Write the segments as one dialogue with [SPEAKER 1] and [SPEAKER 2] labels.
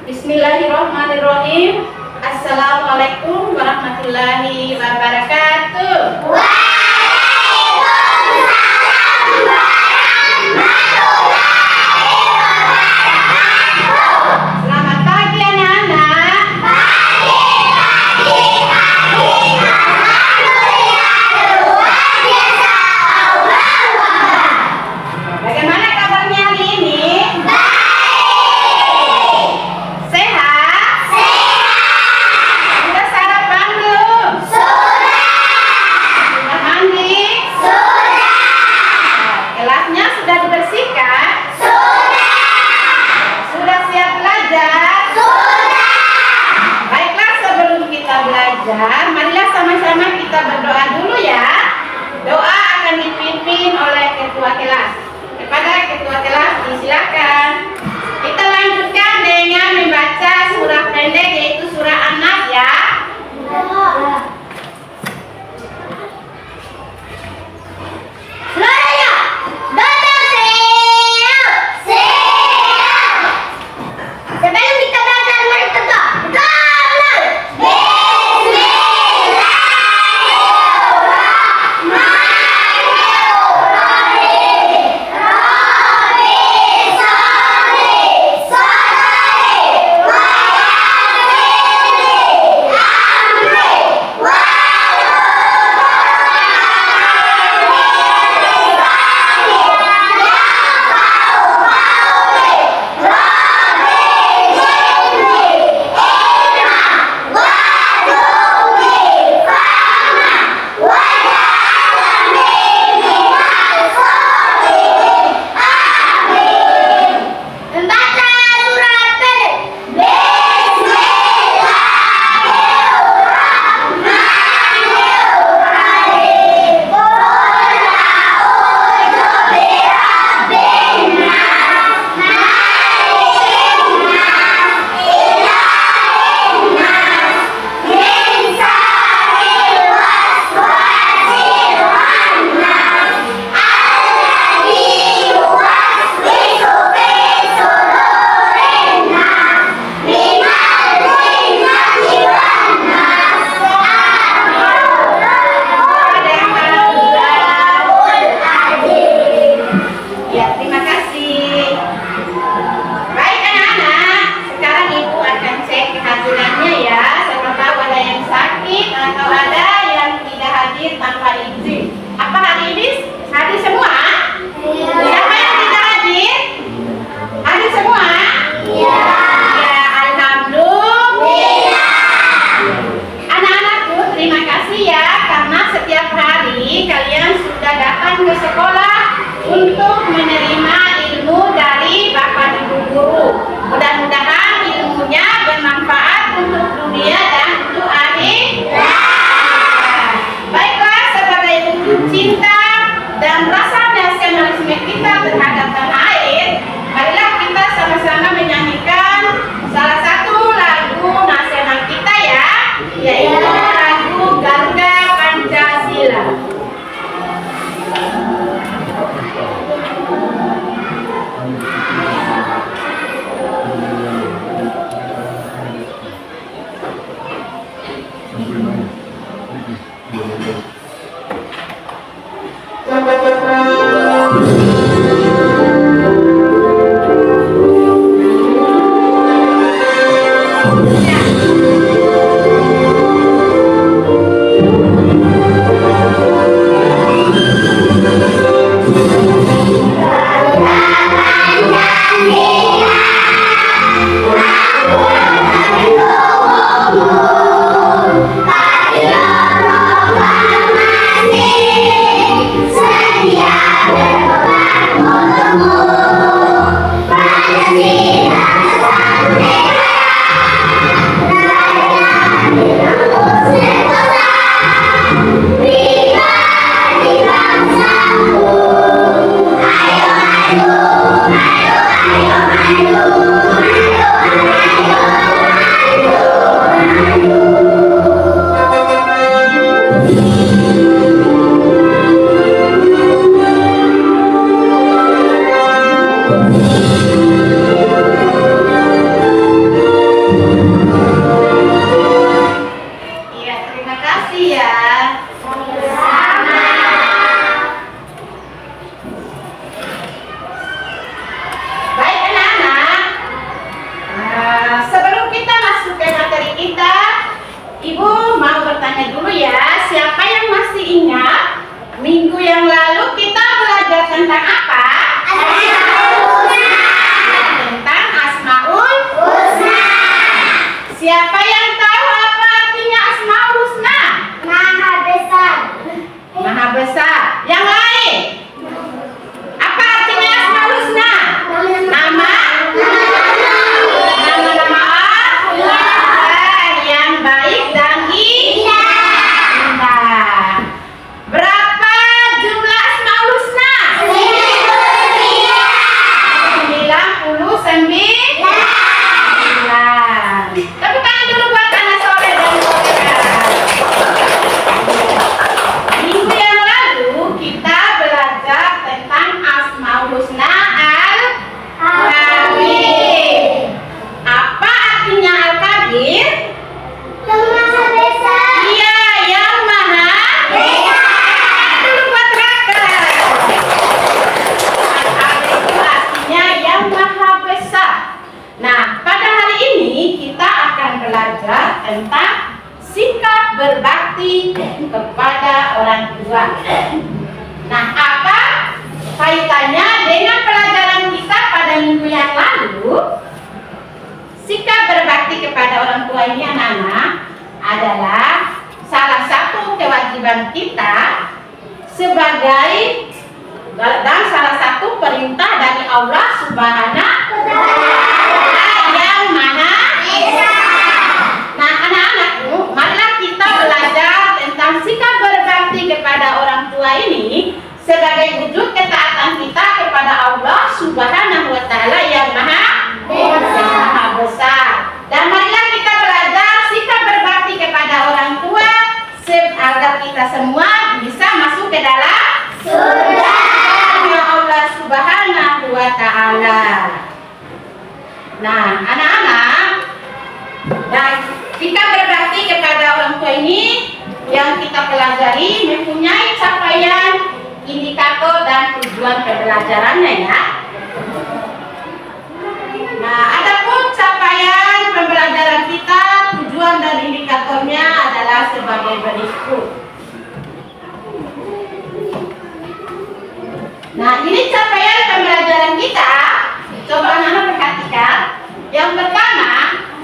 [SPEAKER 1] Bismillahirrahmanirrahim. Assalamualaikum warahmatullahi wabarakatuh. Selamat pagi anak-anak. Bagaimana kabarnya hari ini? Marilah sama-sama kita berdoa dulu ya. Doa akan dipimpin oleh ketua kelas. Kepada ketua kelas disilakan. Kita lanjutkan dengan membaca surah pendek yaitu surah An-Nas ya.
[SPEAKER 2] Semuanya datang siap. Sebelum kita belajar mari kita
[SPEAKER 1] ke sekolah untuk menerima ilmu dari Bapak Ibu guru. Mudah-mudahan ilmunya bermanfaat untuk dunia dan untuk akhirat. Baiklah, sebagai wujud cinta dan rasa nasionalisme kita terhadap tanah air, marilah kita sama-sama menyanyikan salah satu lagu nasional kita ya, yaitu lagu Garuda Pancasila. belajar tentang sikap berbakti kepada orang tua. Nah, apa kaitannya dengan pelajaran kita pada minggu yang lalu? Sikap berbakti kepada orang tua ini anak-anak adalah salah satu kewajiban kita sebagai dan salah satu perintah dari Allah Subhanahu wa Ta'ala yang Maha Esa. Nah, anak-anakku, marilah kita belajar tentang sikap berbakti kepada orang tua ini sebagai wujud ketaatan kita kepada Allah Subhanahu wa Ta'ala yang Maha Esa, Maha Besar. Dan marilah kita belajar sikap berbakti kepada orang tua agar kita semua bisa masuk ke dalam surga Allah Subhanahu wa Ta'ala. Nah, anak-anak, dan sikap berbakti kepada orang tua ini yang kita pelajari mempunyai capaian, indikator dan tujuan pembelajarannya ya. Nah, adapun capaian pembelajaran kita, tujuan dan indikatornya adalah sebagai berikut. Nah, ini capaian pembelajaran kita. Coba anak-anak perhatikan. Yang pertama,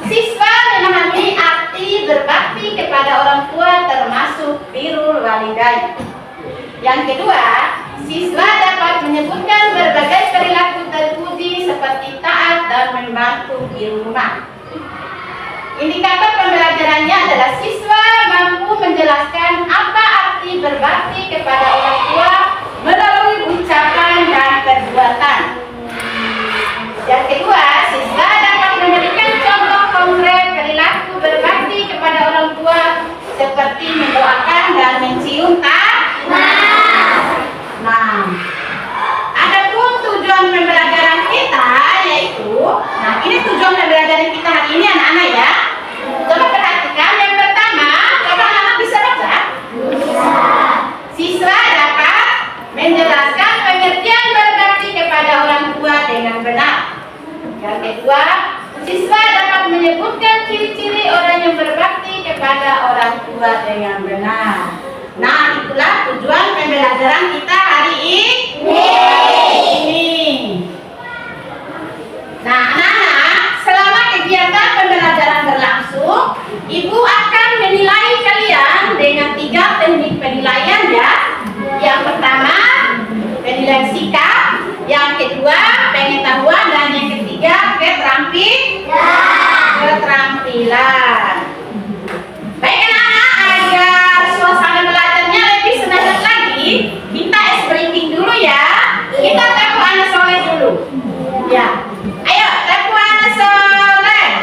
[SPEAKER 1] siswa memahami arti berbakti kepada orang tua termasuk birrul walidain. Yang kedua, siswa dapat menyebutkan berbagai perilaku terpuji seperti taat dan membantu di rumah. Indikator pembelajarannya adalah siswa mampu menjelaskan apa arti berbakti kepada orang tua melalui ucapan dan perbuatan. Yang kedua, siswa dapat memberikan contoh konkret perilaku berbakti kepada orang tua seperti mendoakan dan mencium tangan. Nah, adapun tujuan pembelajaran kita yaitu, nah ini tujuan pembelajaran kita hari ini anak-anak ya. Coba perhatikan yang pertama, coba anak-anak bisa baca? Siswa dapat menjelaskan pengertian berbakti kepada orang tua dengan benar. Yang kedua, siswa dapat menyebutkan ciri-ciri orang yang berbakti kepada orang tua dengan benar. Nah, itulah tujuan pembelajaran kita hari ini. Nah, anak-anak, selama kegiatan pembelajaran berlangsung, Ibu akan menilai kalian dengan 3 teknik penilaian ya. Yang pertama, penilaian sikap. Yang kedua, pengetahuan. Dan yang ketiga, keterampilan. Baik anak-anak, agar suasana belajarnya lebih semangat lagi, kita ice breaking dulu ya. Kita tempo anak soleh dulu. Ya, ayo tempo anak soleh.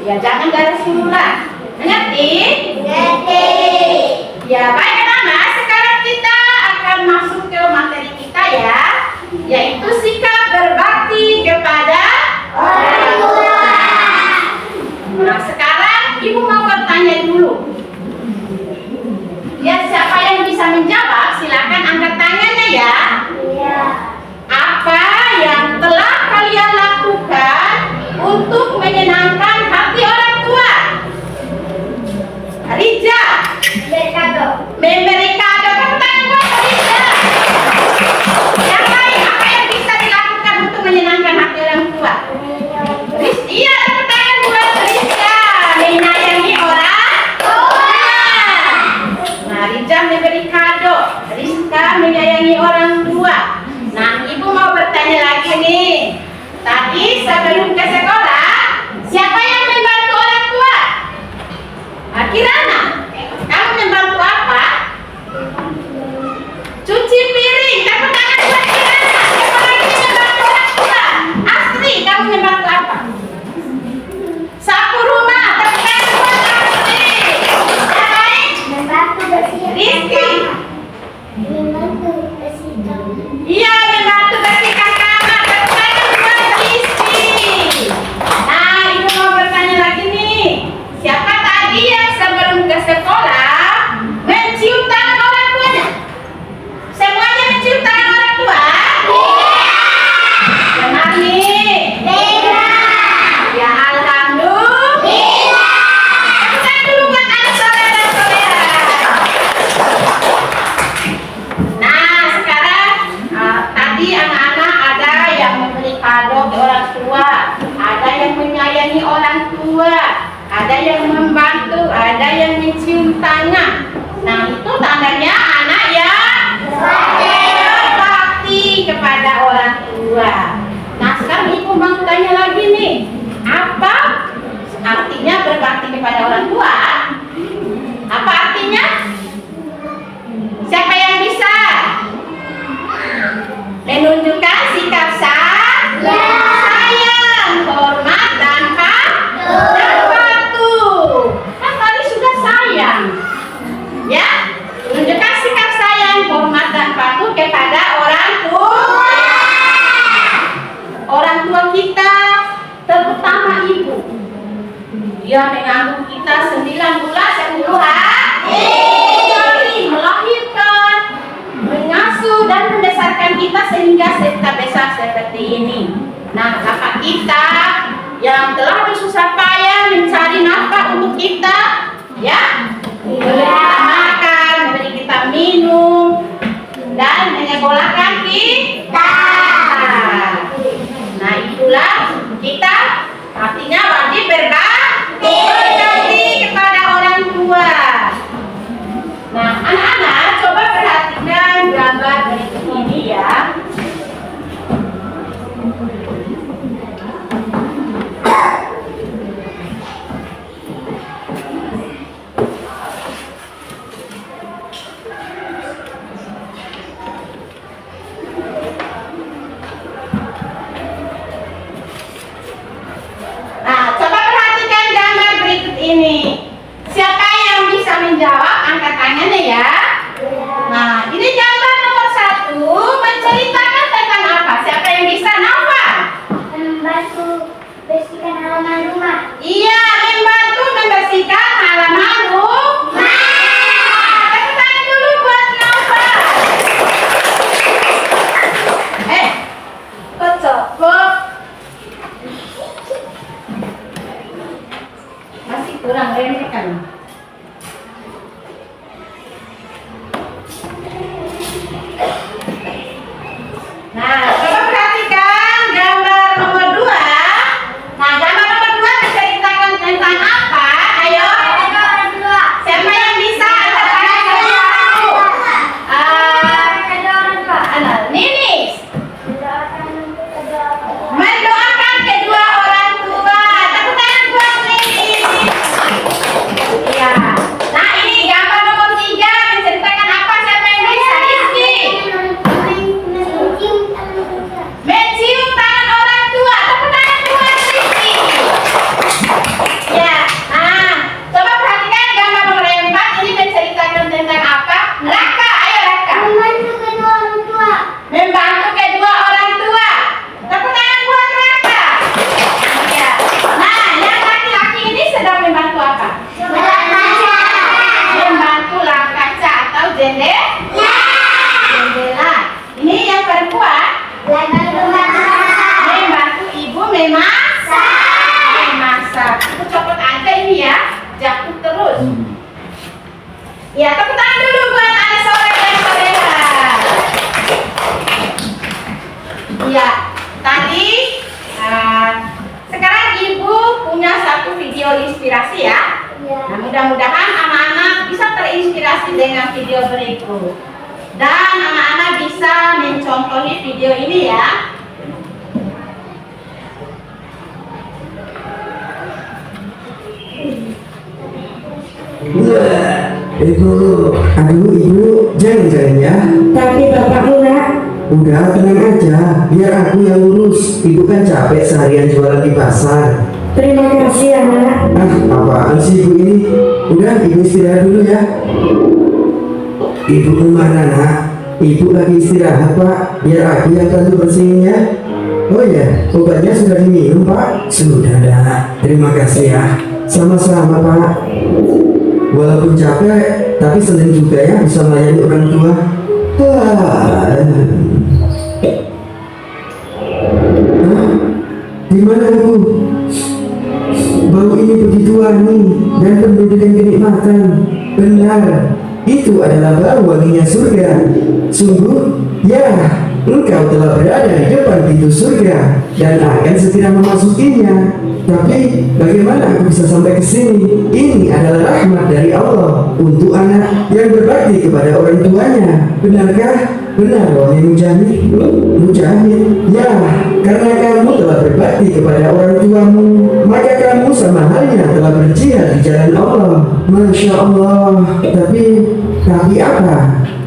[SPEAKER 1] Ya, jangan dari Rasulullah. Mengerti? Mengerti. Ya, baik anak-anak, sekarang kita akan masuk ke materi kita ya, yaitu sikap berbakti kepada orang tua. Nah, sekarang Ibu mau bertanya dulu. Ya, siapa yang bisa menjawab? Silakan angkat tangannya ya. Iya. Apa yang telah kalian lakukan untuk menyenangkan hati orang tua? Rija. Memberi kado. Tepuk tangan buat Rija. Yang lain, apa yang bisa dilakukan untuk menyenangkan hati orang tua? Iya, tepuk tangan buat Rija. Menyayangi orang tua. Nah, Rija memberi kado, Rizka menyayangi orang tua. Nah, Ibu mau bertanya lagi nih. Tadi sebelum ke sekolah menyayangi orang tua, ada yang membantu, ada yang mencium tangan. Nah, itu tandanya anak yang berbakti kepada orang tua. Nah, sekarang ibu mau tanya lagi nih, apa artinya berbakti kepada orang tua? Apa artinya? Siapa yang bisa menunjukkan sikap sayang, hormat, dan patuh? Kan tadi sudah sayang, ya? Menunjukkan sikap sayang, hormat, dan patuh kepada orang tua kita, terutama ibu. Dia mengandung kita 9 bulan 10 hari, melahirkan, mengasuh dan membesarkan kita sehingga kita besar seperti ini. Nah, bapak kita yang telah bersusah payah mencari nafkah untuk kita, ya, memberi kita makan, memberi kita minum, dan menyekolahkan kita. Nah, itulah kita artinya wajib berbakti kepada orang tua. Nah, anak-anak coba perhatikan gambar berikut ini ya. Nah, coba perhatikan gambar berikut ini. Siapa yang bisa menjawab? Angkat tangannya ya. Nah, ini gambar nomor 1 menceritakan tentang apa? Siapa yang bisa? Nova?
[SPEAKER 2] Membantu bersihkan halaman rumah.
[SPEAKER 1] Iya, membantu membersihkan halaman rumah. Tepuk tangan dulu buat Nova. Kocok. Masih kurang remeh kan? Nah, coba perhatikan gambar nomor 2. Nah, gambar nomor 2 menceritakan tentang apa? Ayo. Siapa yang bisa? Angkat tangan dulu. Ninis. Mendoakan kedua orang tua. Tepuk tangan buat Ninis. Iya. Nah, ini gambar nomor 3 menceritakan apa? Siapa yang bisa? Rizky. Mencium tangan orang tua. Tepuk tangan buat Rizky. Ya. Nah, coba perhatikan gambar nomor 4. Ini menceritakan tentang apa? Raka. Ayo Raka.
[SPEAKER 2] Membantu kedua orang tua.
[SPEAKER 1] Membantu kedua orang tua. Tepuk tangan buat Raka. Ya. Nah, yang laki-laki ini sedang membantu apa? Membantu lap kaca atau jendela. Ini yang perempuan membantu ibu memasak. Aku copot aja ini ya, jatuh terus. Ya, tepuk tangan dulu buat anak sore dan saudara. Ya, tadi sekarang ibu punya satu video inspirasi ya. Nah, mudah-mudahan anak-anak bisa terinspirasi dengan video berikut. Dan anak-anak bisa mencontohi video ini ya.
[SPEAKER 3] Ibu, aduh ibu, jangan ya.
[SPEAKER 4] Tapi bapak enggak.
[SPEAKER 3] Udah tenang aja, biar aku yang urus. Ibu kan capek seharian jualan di pasar.
[SPEAKER 4] Terima kasih ya nak.
[SPEAKER 3] Apaan sih ibu ini? Udah, ibu istirahat dulu ya. Ibu kemana nak? Ibu lagi istirahat pak, biar aku yang bantu bersihinnya. Oh ya, obatnya sudah diminum pak? Sudah nak, terima kasih ya. Sama-sama pak. Walaupun capek, tapi senang juga ya bisa melayani orang tua. Di mana aku? Bau ini begitu wangi dan penuh dengan kenikmatan. Benar, itu adalah bau wanginya surga. Sungguh, ya, engkau telah berada di depan pintu surga dan akan segera memasukinya. Tapi bagaimana aku bisa sampai ke sini? Ini adalah rahmat dari Allah untuk anak yang berbakti kepada orang tuanya. Benarkah? Benar, wahai Mujahid. Mujahid, ya, karena kamu telah berbakti kepada orang tuamu, maka kamu sama halnya telah berjihad di jalan Allah. Masya Allah. Tapi apa?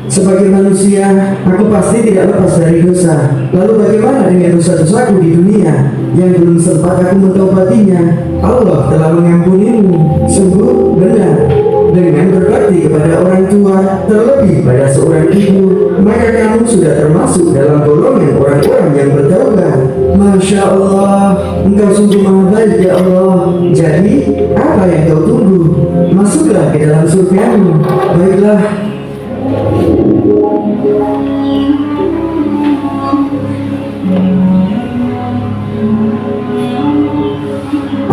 [SPEAKER 3] Sebagai manusia, aku pasti tidak lepas dari dosa. Lalu bagaimana dengan dosa-dosaku di dunia yang belum sempat aku mentaubatinya? Allah telah mengampunimu. Sungguh benar, dengan berbakti kepada orang tua, terlebih pada seorang ibu, maka kamu sudah termasuk dalam golongan orang-orang yang bertaubat. Masya Allah, engkau sungguh maha baik ya Allah. Jadi, apa yang kau tunggu? Masuklah ke dalam surgamu. Baiklah.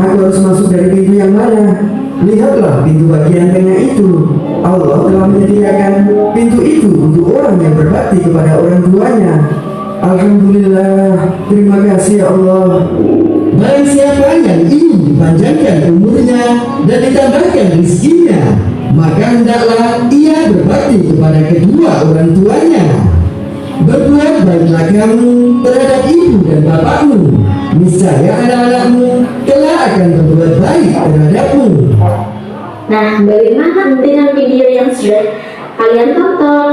[SPEAKER 3] Aku harus masuk dari pintu yang mana? Lihatlah pintu bagian tengah itu. Allah telah menyediakan pintu itu untuk orang yang berbakti kepada orang tuanya. Alhamdulillah, terima kasih ya Allah. Barang siapa yang ingin dipanjangkan umurnya dan ditambahkan rezekinya, maka hendaklah ia berbakti kepada kedua orang tuanya. Berbuat baiklah kamu terhadap ibu dan bapakmu, niscaya anak-anakmu kelak akan berbuat baik terhadapmu.
[SPEAKER 5] Nah, bagaimana dengan video yang sudah kalian tonton?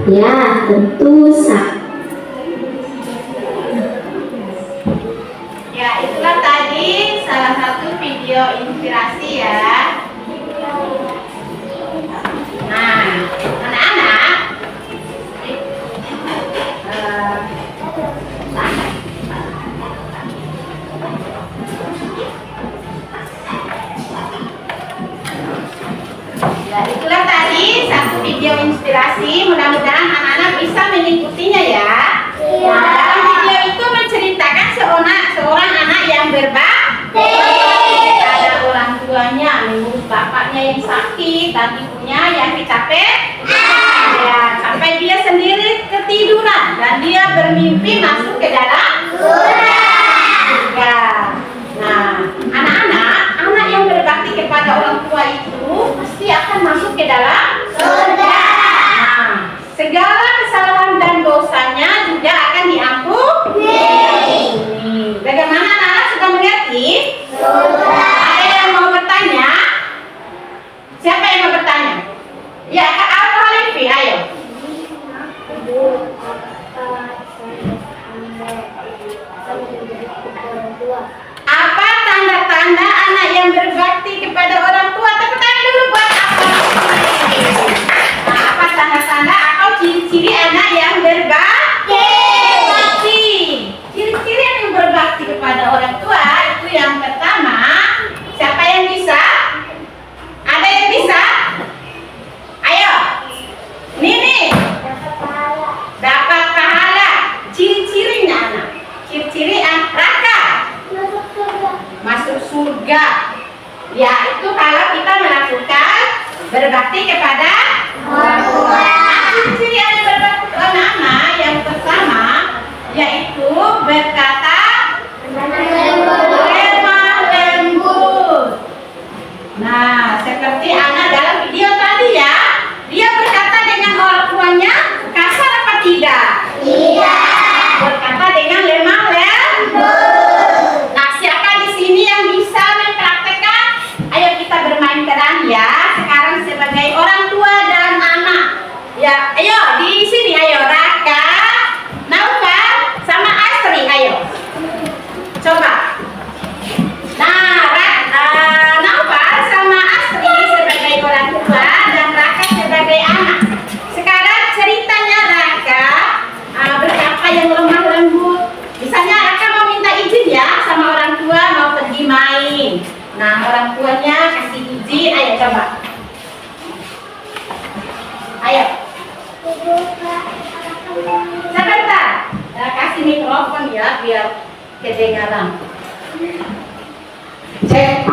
[SPEAKER 5] Ya, tentu
[SPEAKER 1] Ya, itulah tadi salah satu video inspirasi ya. Nah, anak-anak, ya itulah tadi satu video inspirasi. Mudah-mudahan anak-anak bisa mengikutinya ya. Nah, dalam video itu menceritakan seorang anak yang berbakti kepada orang tuanya, mengurus bapaknya yang sakit dan ibunya yang capek. Ya, sampai dia sendiri ketiduran dan dia bermimpi masuk ke dalam surga. Ya. Nah, anak yang berbakti kepada orang tua itu pasti akan masuk ke dalam surga. Nah, segala kesalahan dan dosanya juga akan diampuni. Bagaimana anak-anak sudah mengerti? Ada yang mau bertanya? Siapa yang mau bertanya? Ya, Kak Al-Halifi, ayo. Apa tanda-tanda anak yang berbakti kepada orang tua? Tepuk tangan dulu buat apa? Nah, apa tanda-tanda atau ciri-ciri anak yang berbakti? Ciri-ciri anak yang berbakti kepada orang tua itu yang pertama, siapa yang bisa? Ada yang bisa? Ayo, Nini. Dapat pahala. Ciri-cirinya anak. Ciri-ciri anak Raka. Masuk surga. Ya, itu kalau kita melakukan berbakti kepada orang tua. Ciri-ciri anak berbakti kepada anak yang pertama yaitu berkata lemah lembut. Nah, seperti anak dalam video tadi ya, dia berkata dengan orang tuanya kasar apa tidak? Iya. Berkata dengan lemah lembut. Nah, siapa di sini yang bisa mempraktekkan? Ayo kita bermain peran ya. Sekarang sebagai orang tua dan anak. Ya, ayo di sini ayo Raka, Naufal, sama Astri, ayo. Coba. Nah, Naufal sama Astri sebagai orang tua dan Raka sebagai anak. Sekarang ceritanya Raka berkata yang lemah lembut. Misalnya Raka mau minta izin ya sama orang tua mau pergi main. Nah, orang tuanya kasih izin, ayo coba. Ayo. Sebentar. Kasih mikrofon ya biar kedengaran. Cek.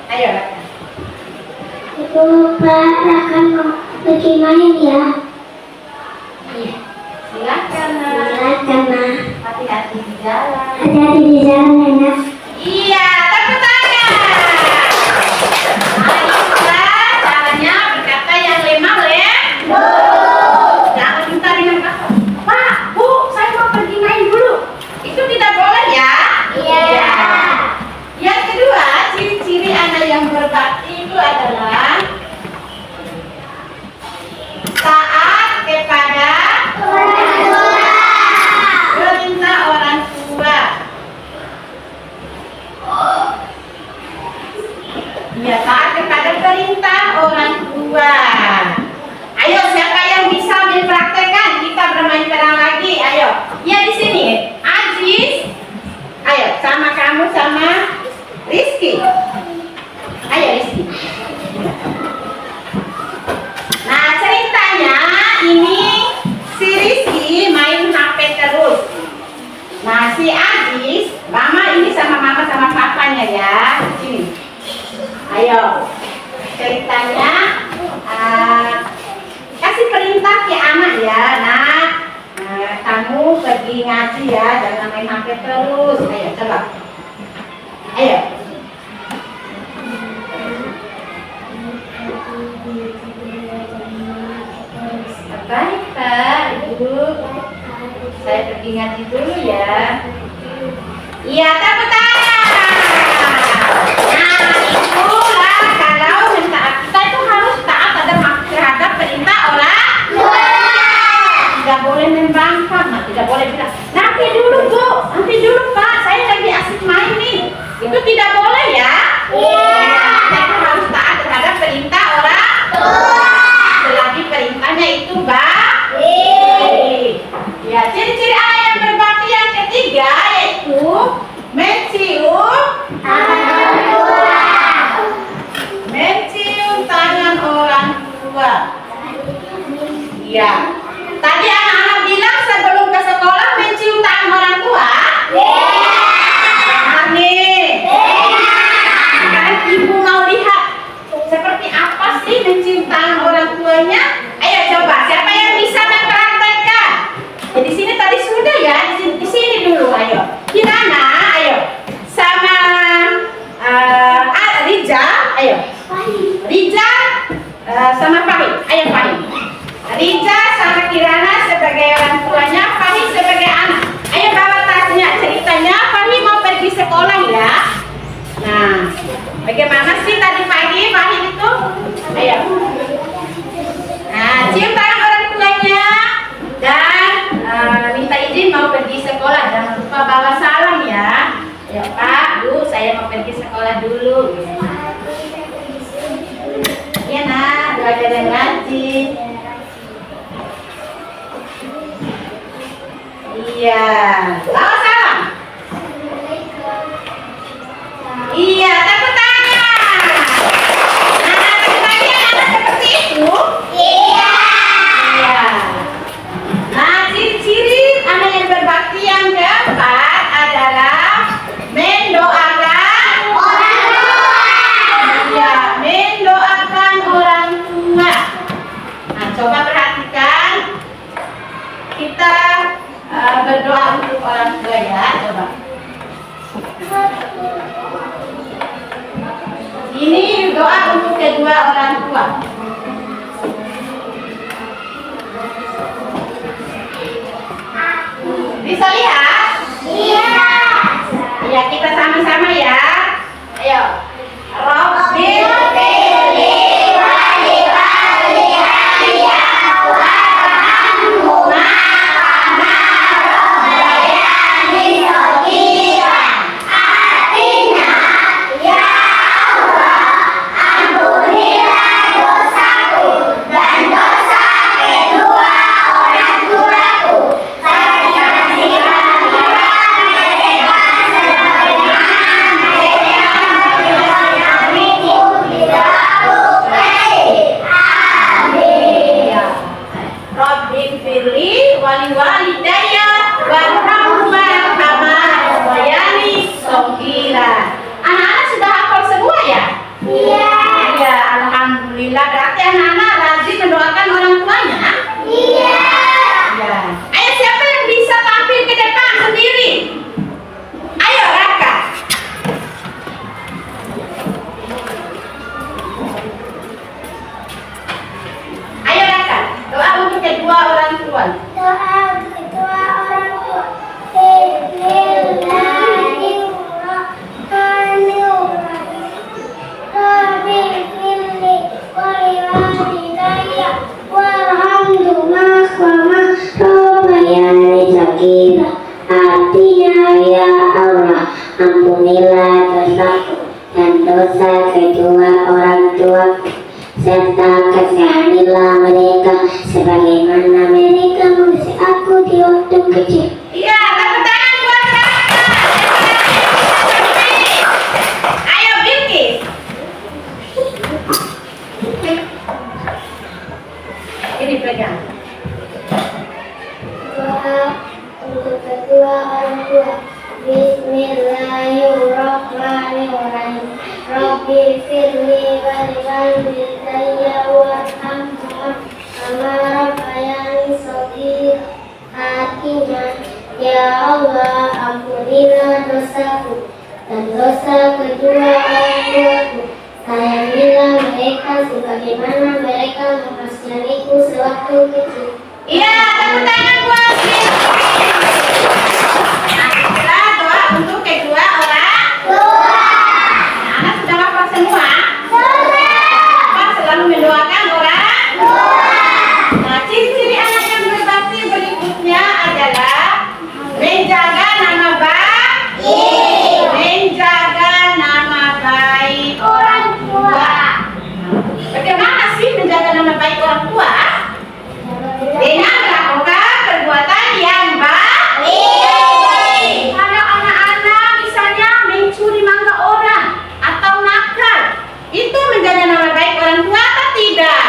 [SPEAKER 1] Ayo Raka.
[SPEAKER 2] Ibu Pak akan pergi main ya.
[SPEAKER 1] Iya. Silakan.
[SPEAKER 2] Silakan, Ma.
[SPEAKER 1] Hati-hati di jalan.
[SPEAKER 2] Hati-hati di jalan ya, Nak.
[SPEAKER 1] Iya, tapi Ya, taat kepada perintah orang tua. Ayo, siapa yang bisa mempraktekkan? Kita bermain perang lagi. Ayo. Ya, di sini. Aziz. Ayo, sama kamu sama Rizky. Ayo, Rizky. Nah, ceritanya ini si Rizky main HP terus. Nah, si Aziz, mama ini sama mama sama papanya ya. Sini. Ayo. Ceritanya kasih perintah ke anak ya, nak. Kamu pergi ngaji ya, jangan main HP terus. Ayo, coba. Ayo. Baik, Pak, Ibu. Saya pergi ngaji dulu ya. Iya, tepuk tangan. Nah, itulah kalau mentaat kita itu harus taat terhadap perintah orang tua. Tidak boleh membangkang, tidak boleh bilang, nanti dulu Bu, nanti dulu Pak, saya lagi asik main nih. Itu tidak boleh ya. Kita itu harus taat terhadap perintah orang tua. Selagi perintahnya itu baik. Ya, ciri-ciri anak yang berbakti yang ketiga yaitu mencium tangan orang tua. Ya. Tadi anak-anak bilang sebelum ke sekolah mencium tangan orang tua. Benar nih. Sekarang ibu mau lihat seperti apa sih mencium tangan orang tuanya. Ayo coba, siapa yang bisa mempraktekkan? Ya, di sini tadi sudah ya, di sini dulu. Ayo, Kirana, ayo, sama Rija, ayo, Rija sama Fahim, ayo Fahim. Rija sama Kirana sebagai orang tuanya, Fahim sebagai anak. Ayo bawa tasnya. Ceritanya Fahim mau pergi sekolah ya. Nah, bagaimana sih tadi pagi Fahim itu? Ayo. Nah, cium tangan orang tuanya dan minta izin mau pergi sekolah. Jangan lupa bawa salam ya. Ya Pak, Bu, saya mau pergi sekolah dulu. Iya nak, belajar dan ngaji. Iya, bawa salam. Iya, tepuk tangan. Nah, tadi anak seperti itu. Iya. Nah, ciri-ciri anak yang berbakti yang keempat adalah mendoakan orang tua. Iya, mendoakan orang tua. Nah, coba perhatikan. Kita berdoa untuk orang tua ya, coba. Ini doa untuk kedua orang tua. Bisa lihat? Iya. Ya, kita sama-sama ya. Ayo. Rabbil firli wali wali ya warhamhuma kama rabbayani shaghira. Artinya, ya Allah, ampunilah dosaku dan dosa kedua orang tuaku. Serta
[SPEAKER 2] Ampunilah dosaku dan dosa kedua orang tua, serta kasihanilah mereka sebagaimana mereka mengasihi aku di waktu kecil.
[SPEAKER 1] Iya, tepuk tangan buat mereka. Ayo Bilkis. Ini pegang.
[SPEAKER 2] Doa untuk kedua orang tua. Bismillahirrahmanirrahim. Rabbi firli walidayya warhamhuma kama rabbayani shaghira. Ya Allah, ampunilah dosaku dan dosa kedua orang tuaku. Sayangilah mereka sebagaimana mereka mengasihiku sewaktu kecil.
[SPEAKER 1] Iya, tepuk tangan buat Nah, doa untuk kedua orang tua. Nah, anak sudah hafal semua? Apa selalu mendoakan orang tua? Nah, ciri-ciri anak yang berbakti berikutnya adalah menjaga nama baik. Menjaga nama baik orang tua. Bagaimana sih menjaga nama baik orang tua? Dengan melakukan perbuatan yang baik. Kalau anak-anak misalnya mencuri mangga orang atau nakal, itu menjaga nama baik orang tua atau tidak?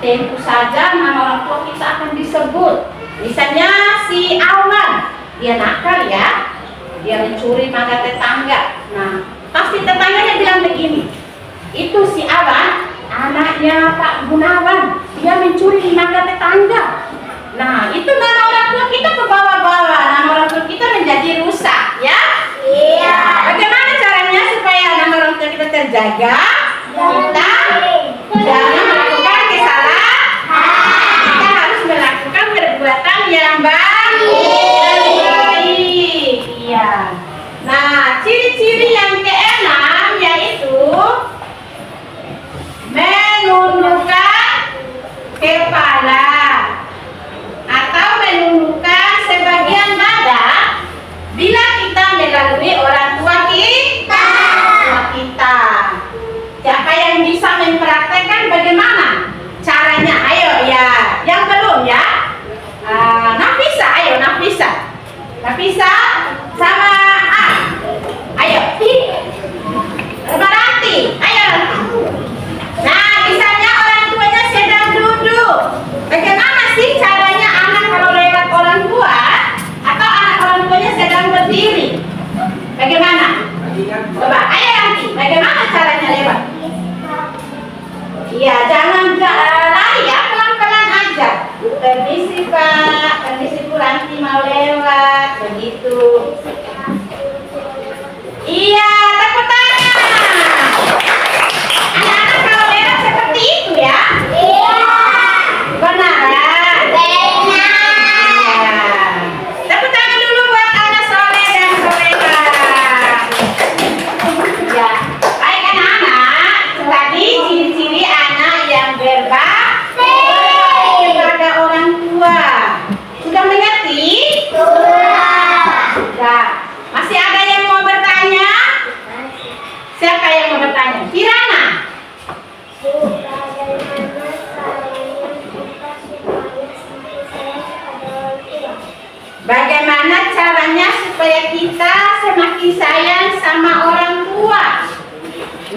[SPEAKER 1] Tentu saja nama orang tua kita akan disebut. Misalnya si Awan, dia nakal ya, dia mencuri mangga tetangga. Nah, pasti tetangganya bilang begini, itu si Awan anaknya Pak Gunawan, dia mencuri mangga tetangga. Nah, itu nama orang tua kita ke bawah-bawah, nama orang tua kita menjadi rusak, ya? Iya. Bagaimana caranya supaya nama orang tua kita terjaga? Kita jangan melakukan kesalahan. Kita harus melakukan perbuatan yang baik. Iya. Nah, ciri-ciri yang keenam yaitu menundukkan kepala atau menundukkan sebagian badan bila kita melalui orang tua kita. Siapa yang bisa mempraktekkan bagaimana caranya? Ayo ya, yang belum ya. Nafisa, ayo Nafisa. Nafisa sama ayo. Ranti, ayo Ranti. Nah, misalnya orang tuanya sedang duduk. Bagaimana sih caranya anak kalau lewat orang tua atau anak orang tuanya sedang berdiri? Bagaimana? Coba, ayo nanti. Bagaimana caranya lewat? Iya, jangan lari ya, pelan-pelan aja. Permisi Pak, permisi Bu Ranti mau lewat, begitu. Iya, tepuk tangan. Anak-anak kalau lewat seperti itu ya? Iya. Benar kan? Benar. Tepuk tangan dulu buat anak soleh dan soleha. Ya, baik anak-anak. Tadi ciri-ciri anak yang berbakti kepada orang tua. Sudah mengerti? Sudah. Masih ada yang mau bertanya? Siapa yang mau bertanya? Kirana. Bagaimana caranya supaya kita semakin sayang sama orang tua?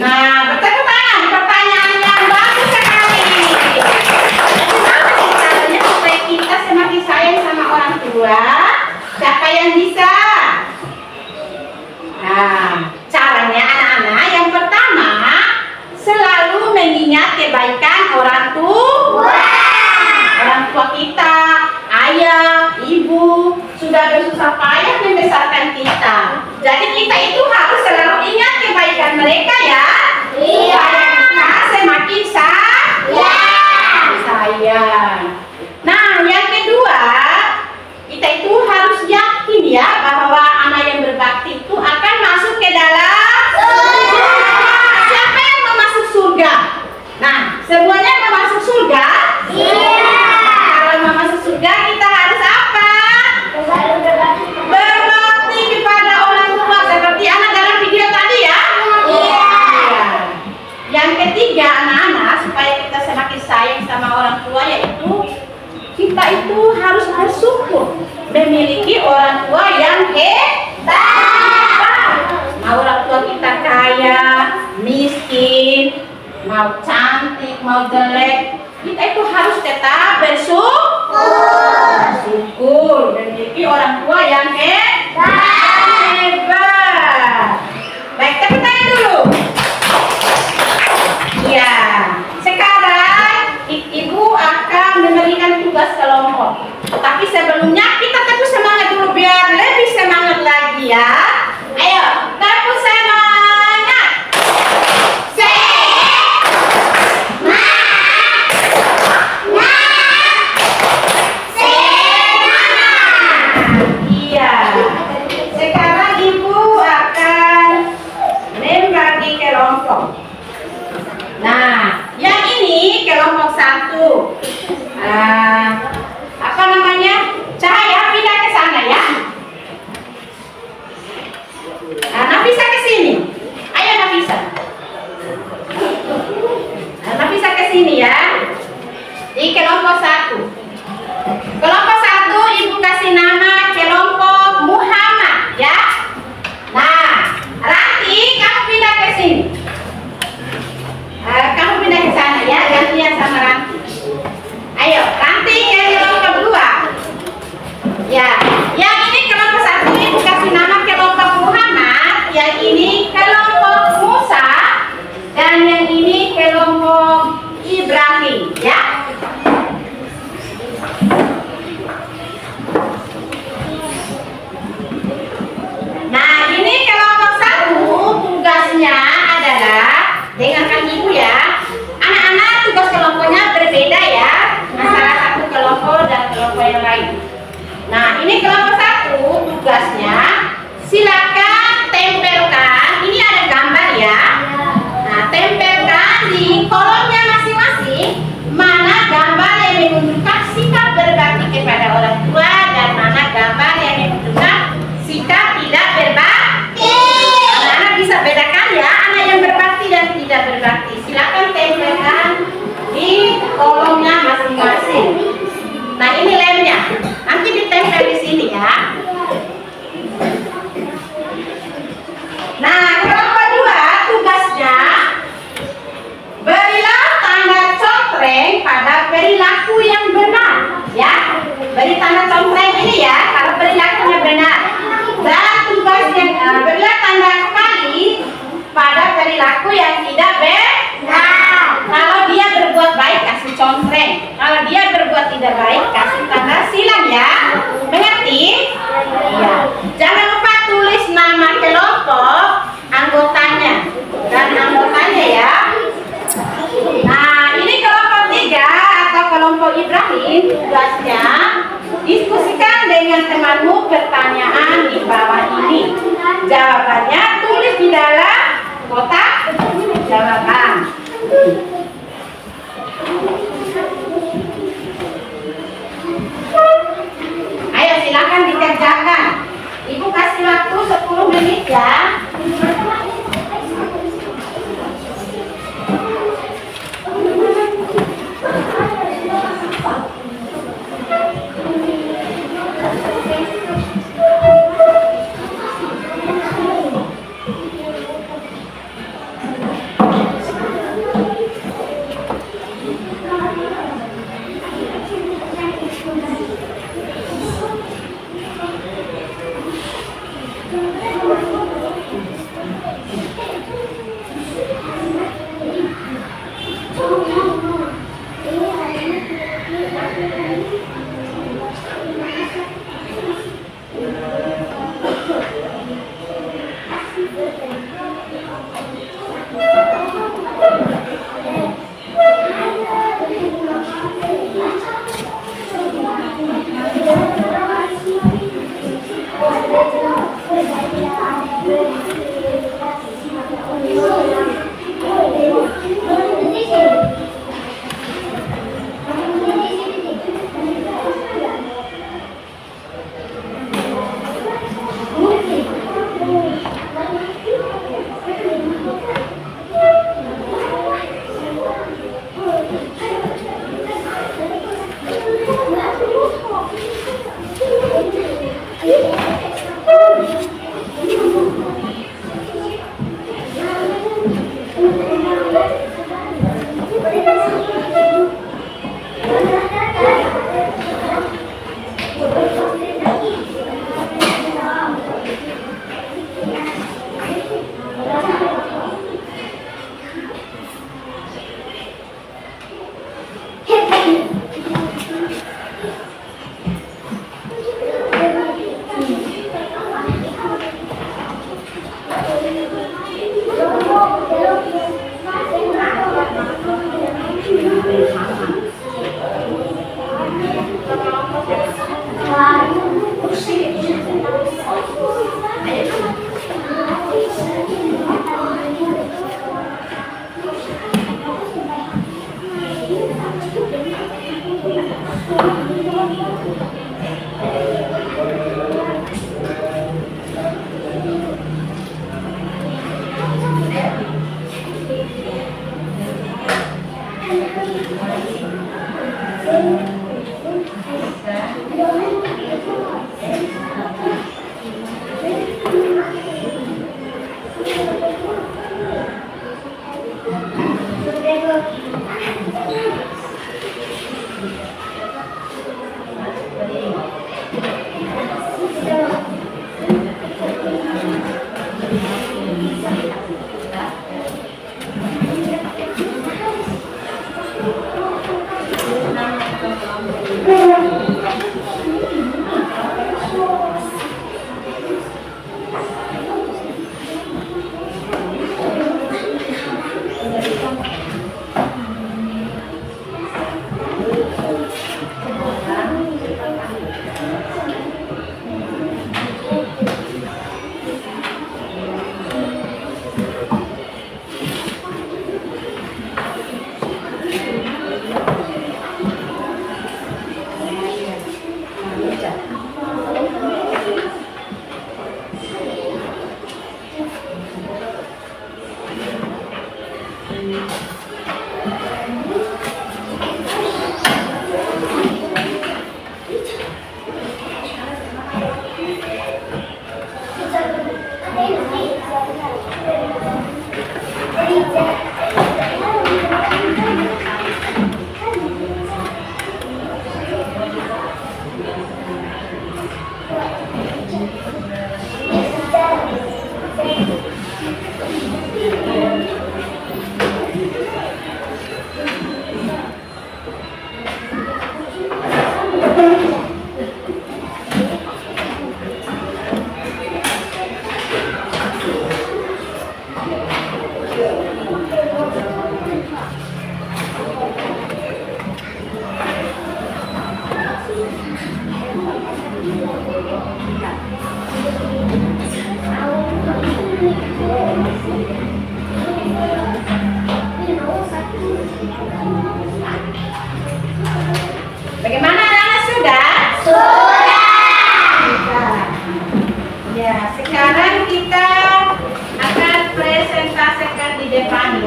[SPEAKER 1] Nah, bertepuk tangan. Pertanyaan yang bagus sekali. Bagaimana caranya supaya kita semakin sayang sama orang tua? Siapa yang bisa? Nah, caranya anak-anak yang pertama selalu mengingat kebaikan orang tua. Orang tua kita, ayah, ibu sudah bersusah payah membesarkan kita. Jadi kita itu harus selalu ingat kebaikan mereka ya. Iya. Supaya kita semakin sayang. Nah, yang kedua, kita itu harus yakin ya bahwa anak yang berbakti itu akan masuk ke dalam surga. Siapa yang mau masuk surga? Nah, semuanya mau masuk surga? Iya. Kalau mau masuk surga kita harus apa? Berbakti kepada bersyukur, memiliki orang tua yang hebat. Baik, tepuk tangan dulu. Ya, sekarang ibu akan memberikan tugas kelompok. Tapi sebelumnya kita tepuk semangat dulu biar lebih semangat lagi ya. Ayo, tepuk semangat. Iya. Sekarang ibu akan membagi kelompok. Nah, yang ini kelompok 1. Apa namanya? Cahaya pindah ke sana ya. Nah, Nafisa ke sini. Ayo Nafisa. Nah, Nafisa ke sini ya. Di kelompok 1. Kelompok 1 ibu kasih nama kelompok Muhammad ya. Nah, Ranti kamu pindah ke sini. Kamu pindah ke sana ya, gantian sama Ranti. Ayo, Ranti ke kelompok 2. Ya, yang ini kelompok 1 ibu kasih nama kelompok Muhammad, yang ini kelompok Musa, dan yang ini kelompok Ibrahim ya. Nah, ini kelompok 1 tugasnya adalah, dengarkan ibu ya, anak-anak tugas kelompoknya berbeda ya antara satu kelompok dan kelompok yang lain. Nah, ini kelompok 1 tugasnya silakan tempelkan, ini ada gambar ya. Nah, tempelkan di kolomnya masing-masing mana gambar yang menunjukkan sikap berbakti kepada orang tua dan mana gambar yang menunjukkan sikap tidak berbakti. Anak-anak bisa bedakan ya, anak yang berbakti dan tidak berbakti. Silakan tempelkan di kolomnya masing-masing. Nah, ini lemnya. Nanti ditempel di sini ya. Nah, kelompok 2 tugasnya berilah tanda contreng pada perilaku yang benar ya. Beri tanda contreng ini ya kalau perilakunya benar. Dan tugasnya berilah tanda kali pada perilaku yang tidak benar. Kalau dia berbuat baik kasih contreng. Kalau dia berbuat tidak baik kasih tanda silang ya. Mengerti? Ya. Jangan lupa tulis nama kelompok, anggotanya dan anggotanya ya. Nah, ini kelompok 3 atau kelompok Ibrahim, tugasnya diskusikan dengan temanmu pertanyaan di bawah ini. Jawabannya tulis di dalam kotak jawaban. Ayo silakan dikerjakan. Ibu kasih waktu 10 menit ya.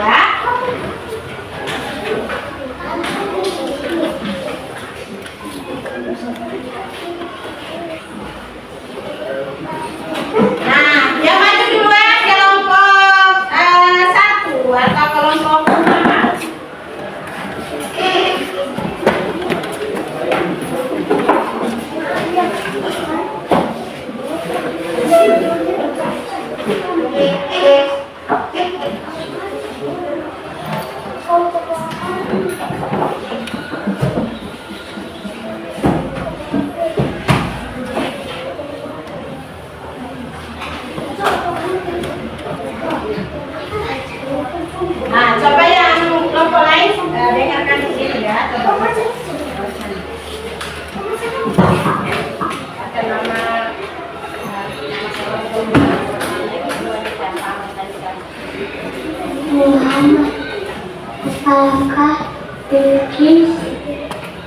[SPEAKER 1] ya. Nah, yang maju duluan kelompok 1 atau kelompok 5. Nah, coba yang kelompok lain dengarkan di sini ya. Coba. Ada nama
[SPEAKER 2] Muhammad, Alkah, Bilqis,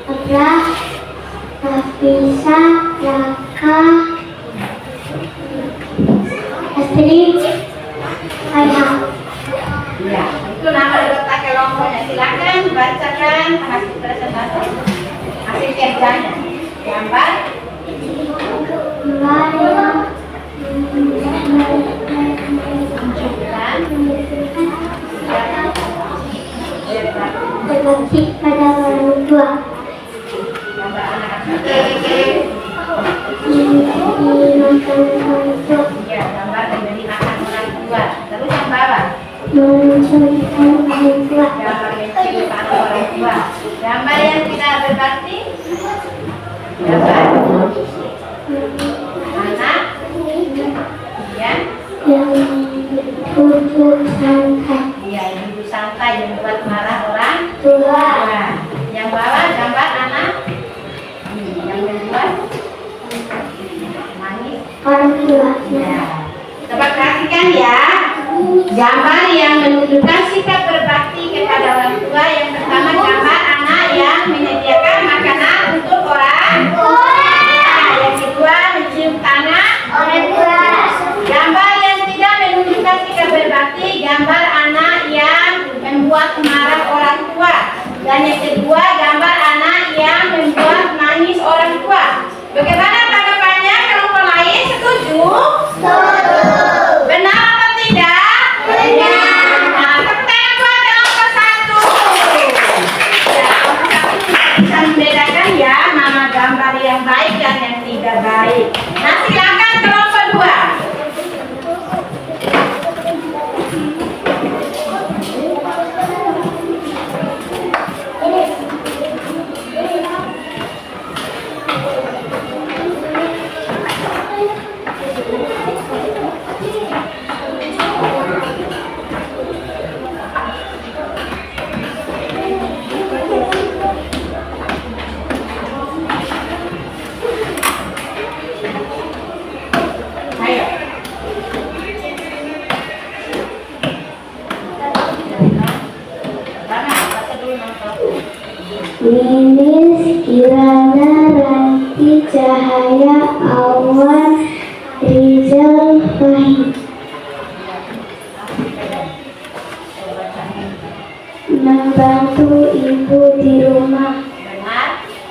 [SPEAKER 2] Ablah, Nafisa, Raka, Astrid, Ayah.
[SPEAKER 1] Ya, itu nama anggota kelompoknya. Silakan bacakan hasil presentasi, hasil kerjanya. Gambar.
[SPEAKER 2] Berbakti pada orang tua, menyenangkan orang tua,
[SPEAKER 1] Ya, gambar memberi makan orang tua. Terus yang bawah,
[SPEAKER 2] mencontohkan orang tua,
[SPEAKER 1] gambar mencintai orang tua. Gambar yang tidak berbakti, gambar anak, ya,
[SPEAKER 2] yang duduk santai,
[SPEAKER 1] iya yang hidup santai yang buat marah orang
[SPEAKER 2] tua,
[SPEAKER 1] tua. Yang bawah gambar anak, yang membuat manis.
[SPEAKER 2] orang tua,
[SPEAKER 1] Ya, coba perhatikan ya. Gambar yang menunjukkan sikap berbakti kepada orang tua. Yang pertama gambar anak yang menyediakan makanan untuk orang tua. Yang kedua mencium tangan
[SPEAKER 2] orang tua,
[SPEAKER 1] Gambar yang tidak menunjukkan sikap berbakti, gambar anak yang membuat marah orang tua. Dan yang kedua gambar anak yang membuat nangis orang tua. Bagaimana tanggapannya? Kelompok lain setuju? Setuju. Benar atau tidak? Benar. Nah, tepuk tangan buat kelompok 1. Ya, kelompok 1 bisa membedakan ya mana gambar yang baik dan yang tidak baik. Nah, silakan kelompok 2. Ayo. Baca dulu nomor 1.
[SPEAKER 2] Minis kirana ranti cahaya awan Rizal Fahim, membantu ibu di rumah,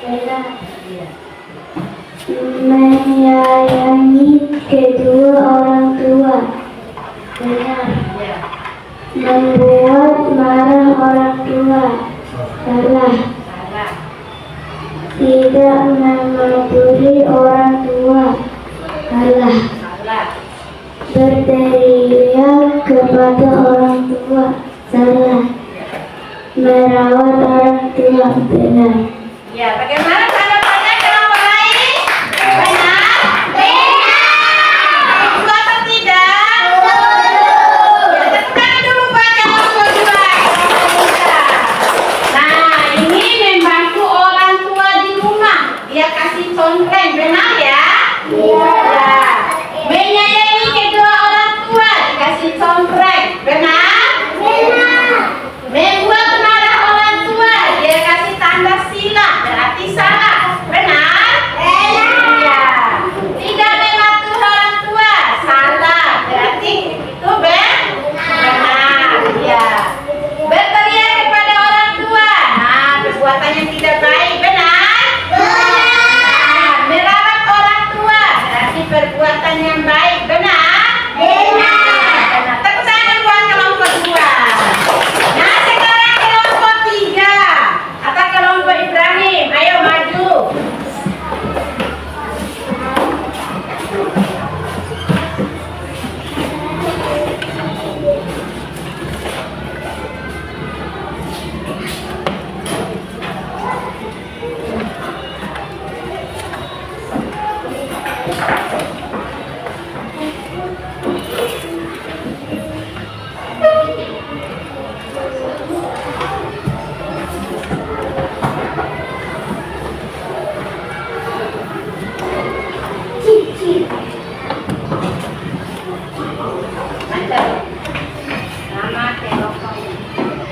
[SPEAKER 1] Benar?
[SPEAKER 2] menyayangi kedua orang tua,
[SPEAKER 1] Ya.
[SPEAKER 2] membuat marah orang tua, salah,
[SPEAKER 1] Salah.
[SPEAKER 2] tidak mematuhi orang tua, salah,
[SPEAKER 1] Salah.
[SPEAKER 2] berteriak kepada orang tua, salah, merawat orang tua, benar.
[SPEAKER 1] Ya, bagaimana tanggapannya kelompok lain? Benar? Benar. Setuju atau tidak? Ya, tepuk tangan dulu buat kelompok 2. Nah, ini membantu orang tua di rumah. Dia kasih contreng, benar ya? Iya. Menyayangi kedua orang tua, dikasih contreng, benar? Benar. Membuat marah orang tua, dia kasih tanda sila, berarti salah.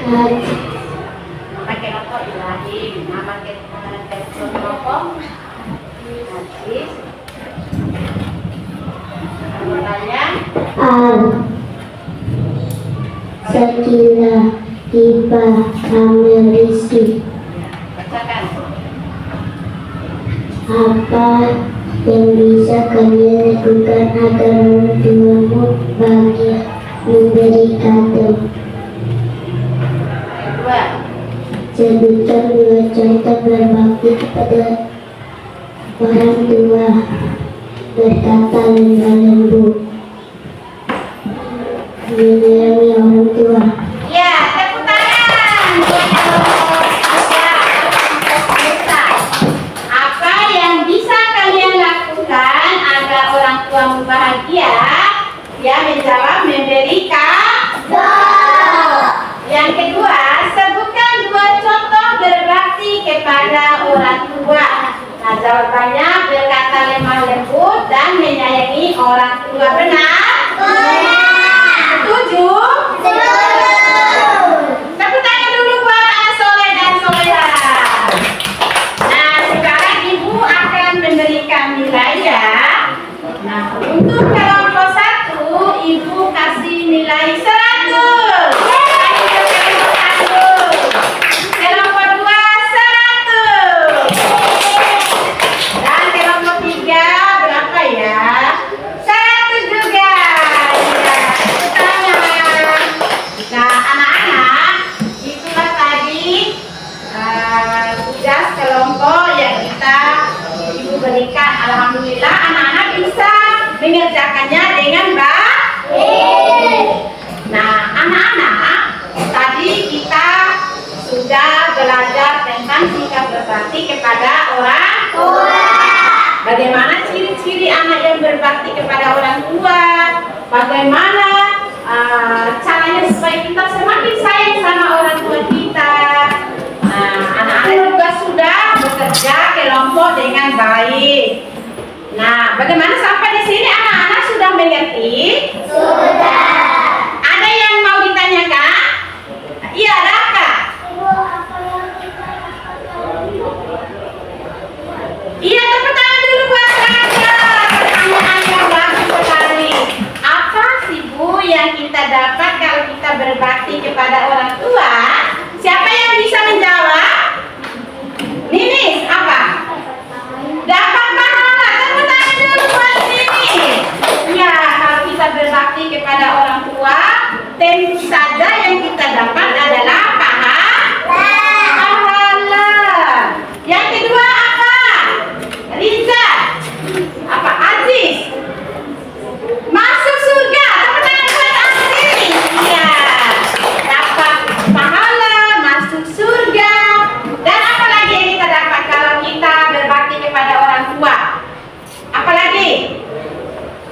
[SPEAKER 1] Pakai rokok ilahi, pakai telepon rokok. Hadis. Anggotanya.
[SPEAKER 2] Sekilas tiba Kamil Rizki.
[SPEAKER 1] Bacakan.
[SPEAKER 2] Apa yang bisa kalian lakukan agar orang tuamu bahagia memberi kado?
[SPEAKER 1] Kedua.
[SPEAKER 2] Sebutkan 2 contoh berbakti kepada orang tua. Berkata lemah lembut, menyayangi orang tua.
[SPEAKER 1] Ya, tepuk tangan. Apa yang bisa kalian lakukan agar orang tuamu bahagia? Dia menjawab memberi kado. Yang kedua, sebutkan 2 contoh berbakti kepada orang tua. Nah, jawabannya berkata lemah lembut dan menyayangi orang tua. Benar? Setuju? Tepuk tangan dulu buat anak soleh dan soleha. Nah, sekarang ibu akan memberikan nilai ya. Nah, untuk kelompok 1, ibu kasih nilai 100. Kelompok 2 100. Dan kelompok 3 berapa ya? 100 juga. Ya, tanya. Nah, anak-anak, itulah tadi tugas kelompok yang ibu berikan. Alhamdulillah anak-anak bisa mengerjakannya dengan baik. Nah, anak-anak, tadi kita sudah belajar tentang sikap berbakti kepada orang tua. Bagaimana ciri-ciri anak yang berbakti kepada orang tua? Bagaimana caranya supaya kita semakin sayang sama orang tua kita? Nah, anak-anak juga sudah bekerja kelompok dengan baik. Nah, bagaimana sampai di sini anak-anak sudah mengerti? Sudah. Ada yang mau ditanyakan? Iya, Raka. Iya, tepuk tangan dulu buat Raka. Pertanyaan yang bagus sekali. Apa sih Bu yang kita dapat kalau kita berbakti kepada orang tua? Siapa yang bisa menjawab? Ninis, apa? Dapat pahala. Tepuk tangan dulu buat Ninis. Ya, kalau kita berbakti kepada orang tua, tentu saja yang kita dapat adalah pahala. Yang kedua apa? Riza. Apa? Aziz. Masuk surga. Tepuk tangan buat Aziz. Iya. Dapat pahala, masuk surga. Dan apa lagi yang kita dapat kalau kita berbakti kepada orang tua? Apa lagi?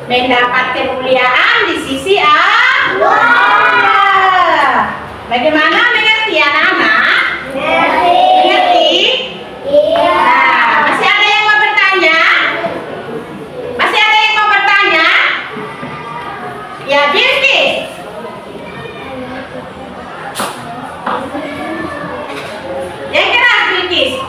[SPEAKER 1] Mendapat kemuliaan di sisi Allah. Bagaimana mengerti anak-anak? Mengerti? Iya. Nah, masih ada yang mau bertanya? Masih ada yang mau bertanya? Ya, Bilqis. Yang keras, Bilqis.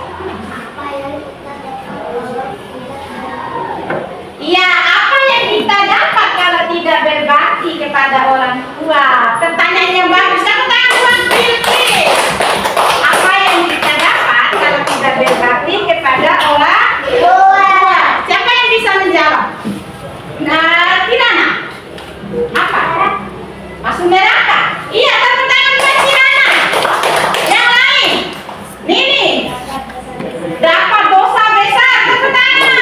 [SPEAKER 1] Iya, apa yang kita dapat kalau tidak berbakti kepada orang tua? Pertanyaan yang bagus. Tepuk tangan buat Bilqis. Apa yang kita dapat kalau tidak berbakti kepada orang tua? Siapa yang bisa menjawab? Nah, Kirana. Apa? Masuk neraka? Iya, tepuk tangan buat Kirana. Yang lain? Nini. Dapat dosa besar. Tepuk tangan.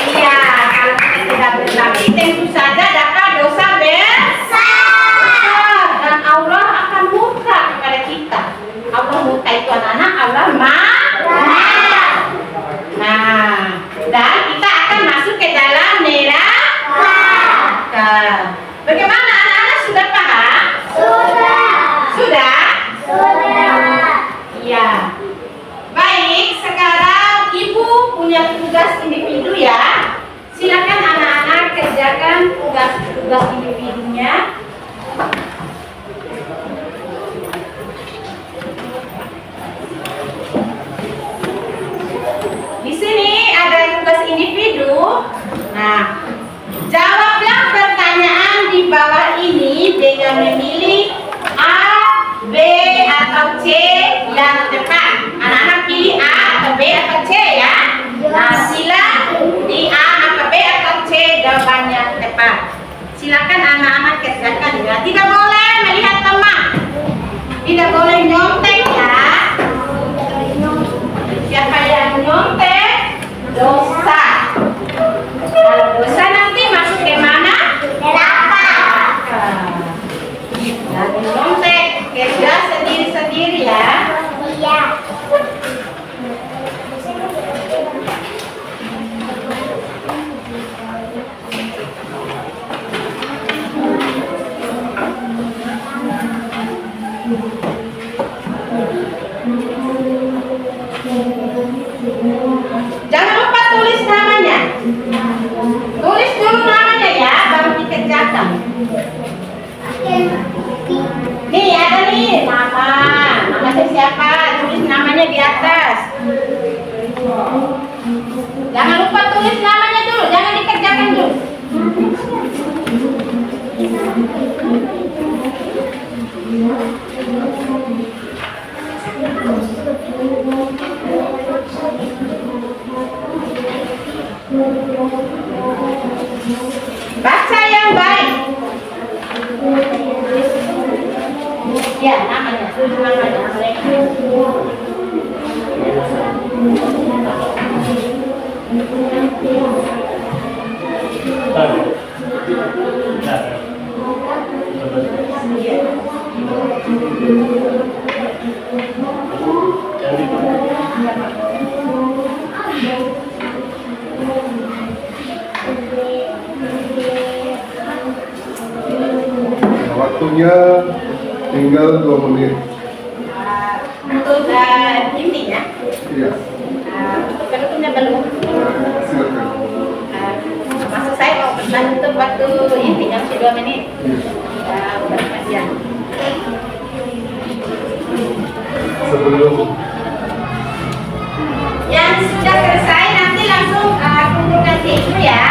[SPEAKER 1] Iya, kalau kita tidak berbakti tentu saja dapat dosa besar. Dan Allah akan murka kepada kita. Allah murka itu anak-anak, Allah marah. Nah, dan kita akan masuk ke dalam neraka. Bagaimana anak-anak sudah paham? Sudah. Sudah? Sudah. Iya. Baik, sekarang Ibu punya tugas individu ya. Silakan anak-anak kerjakan tugas-tugas individunya. kalian memilih A, B, atau C yang tepat. Anak-anak pilih A atau B atau C ya. Nah, sila di A atau B atau C jawaban yang tepat. Silakan anak-anak kerjakan ya. Tidak boleh melihat teman. Tidak boleh nyontek ya. Siapa yang nyontek dosa. Kalau dosa nanti masuk ke mana? Neraka. Lagi nyontek kerja sendiri-sendiri ya.
[SPEAKER 2] Iya.
[SPEAKER 1] Jangan lupa tulis namanya. Tulis dulu namanya ya, baru dikerjakan. Nih ada nih nama. Namanya siapa? Tulis namanya di atas. Jangan lupa tulis namanya dulu, jangan dikerjakan dulu. Baca yang baik. Ya, namanya. Tulis namanya.
[SPEAKER 6] Waktunya tinggal 2 menit.
[SPEAKER 1] Untuk intinya.
[SPEAKER 6] Iya.
[SPEAKER 1] Untuk penutupnya belum.
[SPEAKER 6] Silakan.
[SPEAKER 1] Maksud saya mau untuk waktu intinya masih 2 menit. Berpasian.
[SPEAKER 6] Sebelum
[SPEAKER 1] Yang sudah selesai nanti langsung kumpulkan ke ibu ya.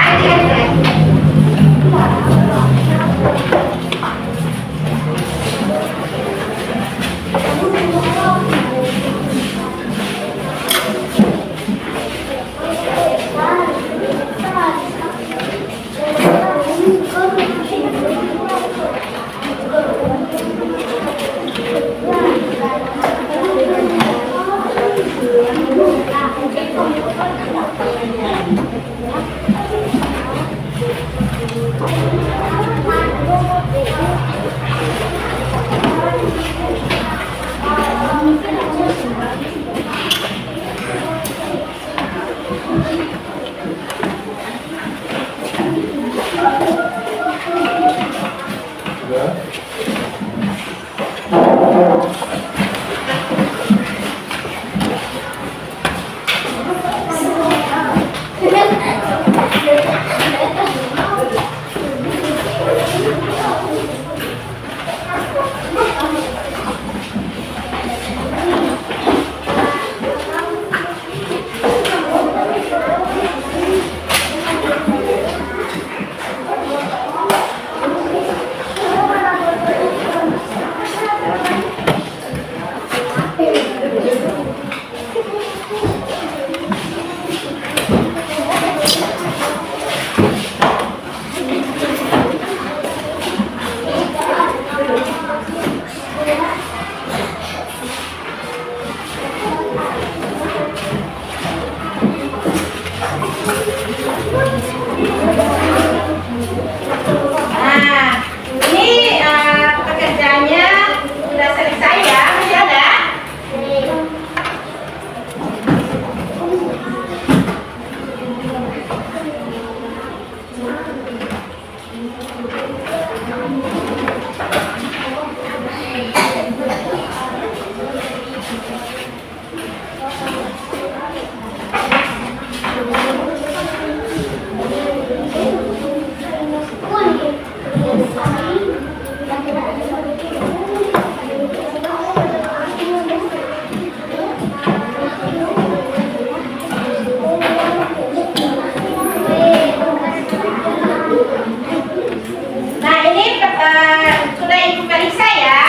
[SPEAKER 1] bisa ya.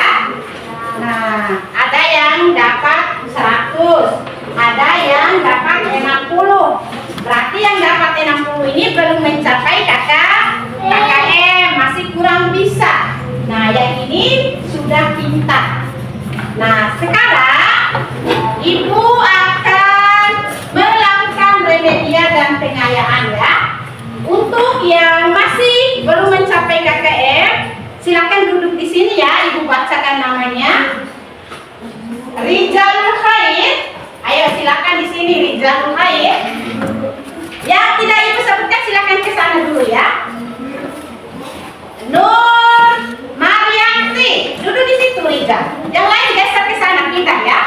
[SPEAKER 1] Nah, ada yang dapat 100, ada yang dapat 60. Berarti yang dapat 60 ini belum mencapai KKM, masih kurang bisa. Nah, yang ini sudah pintar. Nah, sekarang Ibu akan melakukan remedia dan pengayaan ya. Untuk yang masih belum mencapai KKM, silakan duduk di sini ya. Ibu bacakan namanya. Rizalul Khair. Ayo silakan di sini Rizalul Khair. Yang tidak Ibu sebutkan silakan ke sana dulu ya. Nur Marianti, duduk di situ Rizal. Yang lain geser ke sana pindah ya.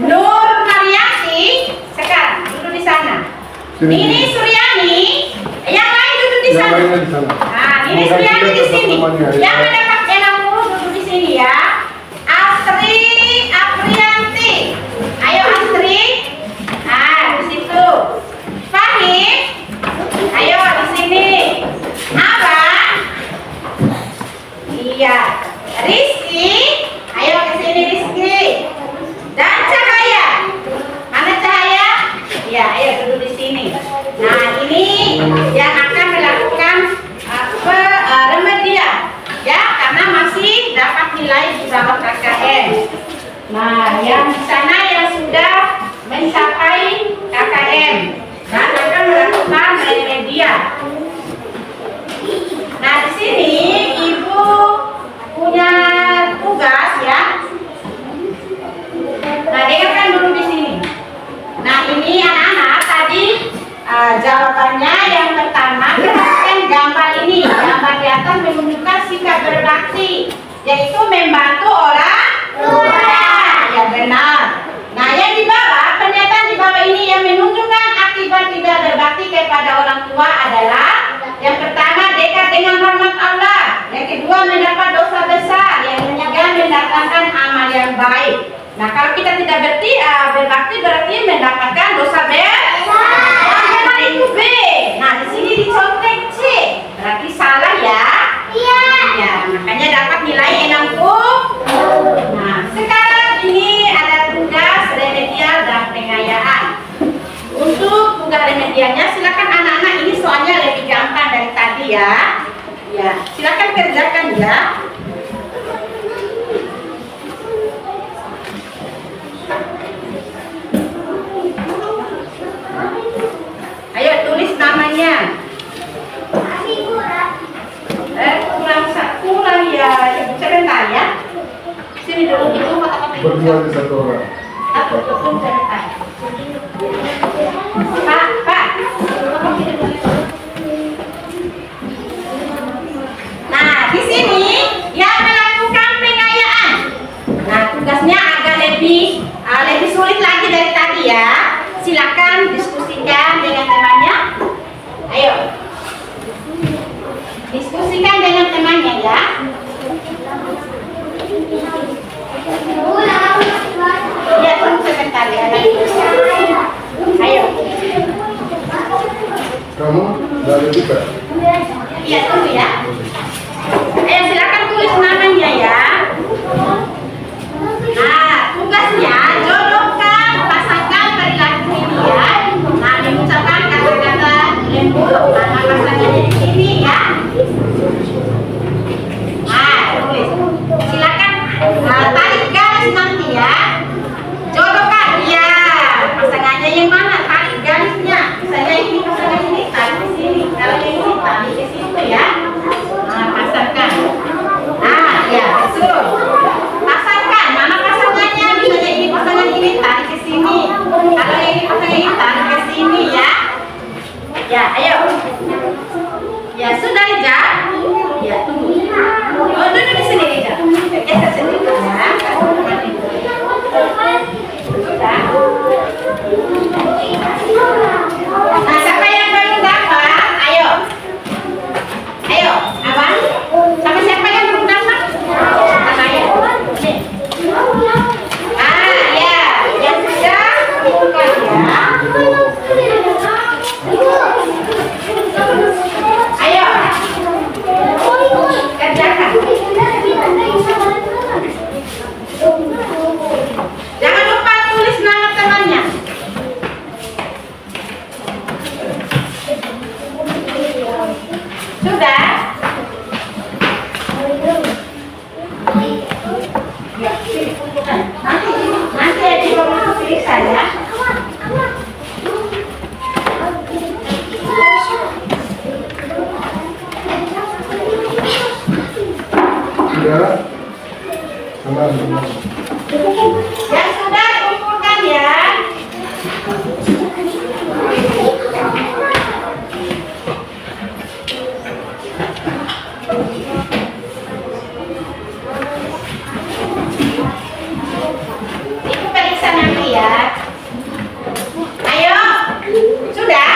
[SPEAKER 1] Nur Marianti, sekarang duduk di sana. Ini Suryani, yang lain duduk di
[SPEAKER 6] Yang
[SPEAKER 1] sana.
[SPEAKER 6] lainnya di sana.
[SPEAKER 1] Nah, ini Suryani di sini. Yang mendapat 60 duduk di sini ya. Astri Aprianti, ayo Astri. Nah, di situ. Fahim, ayo di sini. Abang, iya. Rizky, ayo ke sini Rizky. Dan Cahaya, mana Cahaya? Ya, ayo duduk di sini. Nah, ini yang akan melakukan remedia, ya, karena masih dapat nilai di bawah KKM. Nah, yang di sana yang sudah mencapai KKM dan akan melakukan remedia. Nah, di sini Ibu punya tugas ya. Nah, dengarkan dulu di sini. Nah, ini anak-anak tadi jawabannya yang pertama, perhatikan gambar ini. Gambar di atas menunjukkan sikap berbakti, yaitu membantu orang tua. Ya benar. Nah, yang di bawah, pernyataan di bawah ini yang menunjukkan akibat tidak berbakti kepada orang tua adalah yang pertama, dekat dengan rahmat Allah. Yang kedua, mendapat dosa besar. Yang ketiga, mendatangkan amal yang baik. Nah, kalau kita tidak berbakti berarti mendapatkan dosa besar. Yang benar itu B. Nah, di sini dicontek C. Berarti salah ya? Iya. Ya, makanya dapat nilai 60. Nah, sekarang ini ada tugas remedial dan pengayaan. Untuk tugas remedialnya silakan anak-anak, ini soalnya lebih gampang dari tadi ya. Ya, silakan kerjakan ya. Ayo tulis namanya. Kurang ya, sebentar ya. Sini dulu itu fotokopi.
[SPEAKER 6] Berdua di satu orang.
[SPEAKER 1] Aku tutup sebentar. Pak, fotokopi dulu. Nah, di sini yang melakukan pengayaan. Nah, tugasnya agak lebih sulit lagi dari tadi ya. Silakan diskusikan dengan temannya. Ayo. Diskusikan dengan temannya ya. Ya, tunggu sebentar ya. Ayo.
[SPEAKER 6] Kamu dari juga.
[SPEAKER 1] Iya, tunggu ya. Ayo silakan tulis namanya ya. Nah, tugasnya jodohkan pasangan perilaku ini ya. Nah, mengucapkan kata-kata lembut karena pasangannya di sini ya. Nah, tulis. Silakan tarik garis nanti ya. Jodohkan ya. Pasangannya yang mana? Tarik garisnya. Misalnya ini pasangan ini tarik ke sini. Kalau yang ini tarik ke situ ya. Nah, pasangkan. Nah, ya betul. Pasangkan. Mana pasangannya? Misalnya ini pasangan ini tarik ke sini. Kalau ini pasangan ini tarik ke sini ya. Ya, ayo. Ya sudah Rija. Ya tunggu. Oh, duduk di sini Rija. Geser sedikit ya. Sudah. Nah, siapa yang belum dapat? Ayo. Ayo, abang. Sama siapa yang belum dapat? Sama ya. Nih. Ah, ya. Yang sudah bukan ya. Ayo. Sudah? Ya, sini kumpulkan. Nanti ya di bawah periksa ya.
[SPEAKER 6] Sudah. Aman.
[SPEAKER 1] Yang sudah kumpulkan ya. Ibu periksa nanti ya. Ayo. Sudah?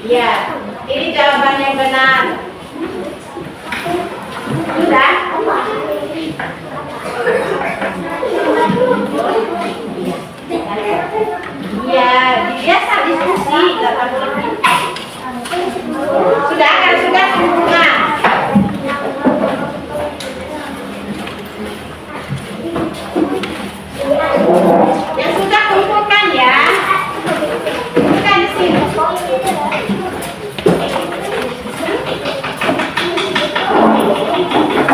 [SPEAKER 1] Iya. Ini jawaban yang benar. Sudah? Iya, biasa diskusi 80 menit. Sudah, kan sudah kumpulkan. Yang sudah kumpulkan ya. Kumpulkan di sini.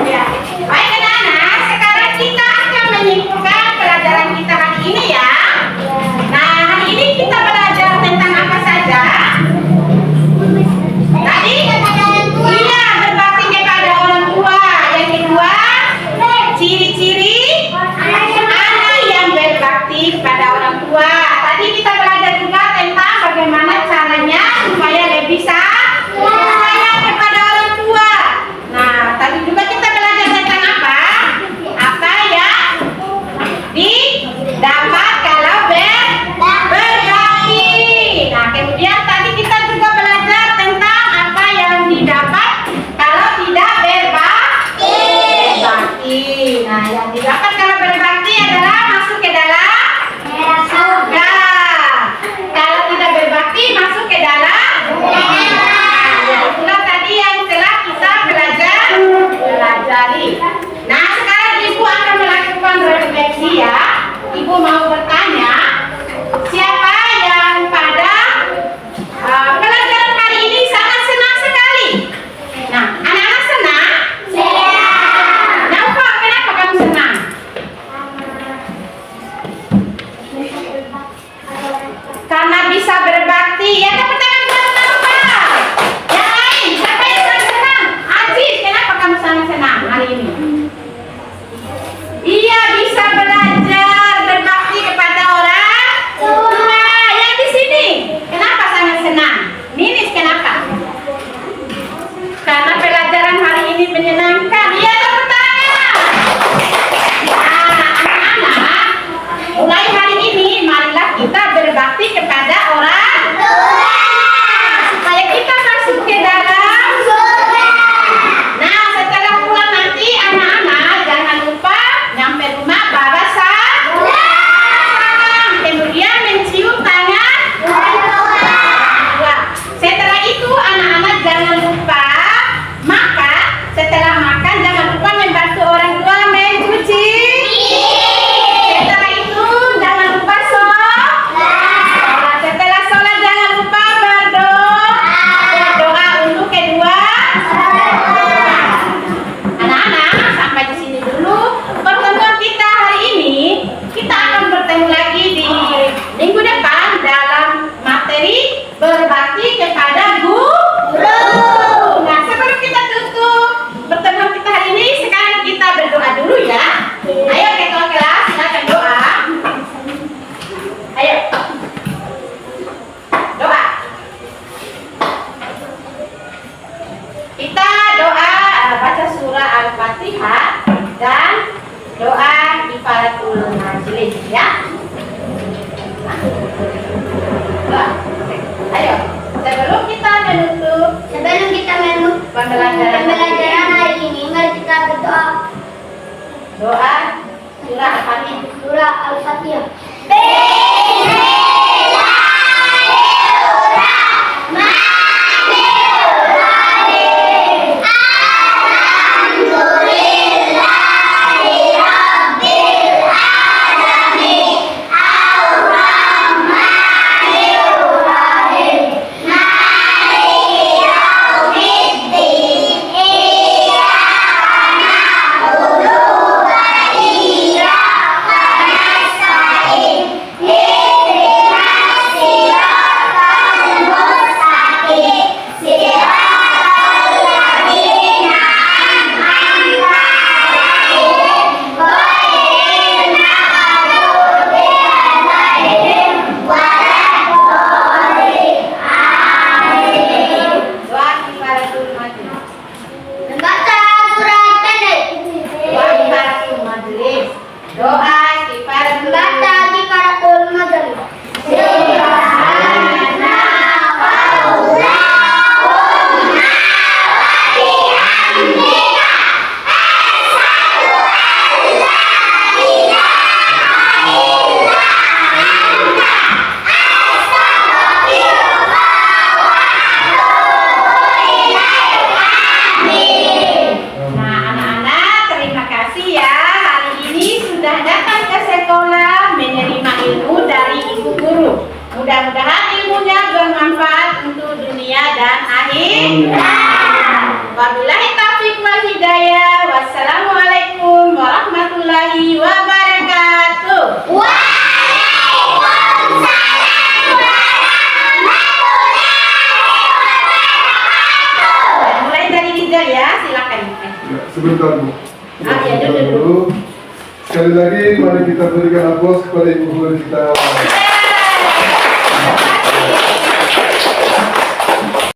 [SPEAKER 1] Ya, baik anak-anak, sekarang kita akan menyimpulkan pelajaran kita hari ini ya. Nah, hari ini kita belajar tentang apa saja? Tadi? Iya, berbakti kepada orang tua. Yang kedua, ciri-ciri anak yang berbakti pada orang tua. Tadi kita belajar juga tentang bagaimana caranya supaya lebih sayang kepada orang tua. Nah, tadi juga kita belajar tentang apa? Apa yang didapat kalau berbakti. Nah, kemudian tadi kita juga belajar tentang apa yang didapat kalau tidak berbakti. Nah, yang didapat kalau berbakti adalah masuk ke dalam surga. Kalau tidak berbakti masuk ke dalam neraka. Nah, itulah tadi yang telah kita pelajari. Nah, sekarang ibu akan melakukan refleksi ya. Ibu mau bertanya, siapa yang pada pelajaran hari ini sangat senang sekali? Nah, anak-anak senang? Kenapa kamu senang? Karena bisa berbakti. Ya, tepuk tangan buat kenapa? Yang lain, siapa yang sangat senang? Aziz, kenapa kamu sangat senang hari ini? Iya, bisa belajar berbakti kepada orang tua. Yang di sini, kenapa sangat senang? Ninis, kenapa? Karena pelajaran hari ini menyenangkan. Iya, tepuk tangan. Nah, anak-anak, mulai hari ini marilah kita berbakti kepada orang tua supaya kita masuk ke dalam surga. Nah, setelah pulang nanti anak-anak jangan lupa nyampe rumah bawa salam, kemudian mencium tangan orang tua. Setelah itu anak-anak jangan lupa makan. Setelah makan jangan lupa membantu orang tua mencuci. Setelah itu jangan lupa sholat. Setelah sholat jangan lupa berdoa untuk kedua. Anak-anak, sampai di sini dulu pertemuan kita hari ini. Kita akan bertemu lagi di minggu depan dalam materi berbakti kepada guru. Nah, sebelum kita tutup pertemuan kita hari ini, sekarang kita berdoa dulu ya. Ayo ketua kelas, silakan doa. Ayo. Doa. Kita doa baca surah Al-Fatihah dan doa kifaratul majlis ya. Doa. Ayo. Sebelum kita menutup pembelajaran
[SPEAKER 2] hari ini, mari kita berdoa.
[SPEAKER 1] doa surah Al-Fatihah.
[SPEAKER 2] Surah Al-Fatihah. Nah,
[SPEAKER 1] Wabillahi taufiq wal hidayah. Wassalamualaikum warahmatullahi wabarakatuh. Mulai dari Rizal ya, silakan.
[SPEAKER 6] Ya, sebentar Bu.
[SPEAKER 1] Ah, ya, duduk.
[SPEAKER 6] Sekali lagi mari kita berikan aplaus kepada ibu guru kita.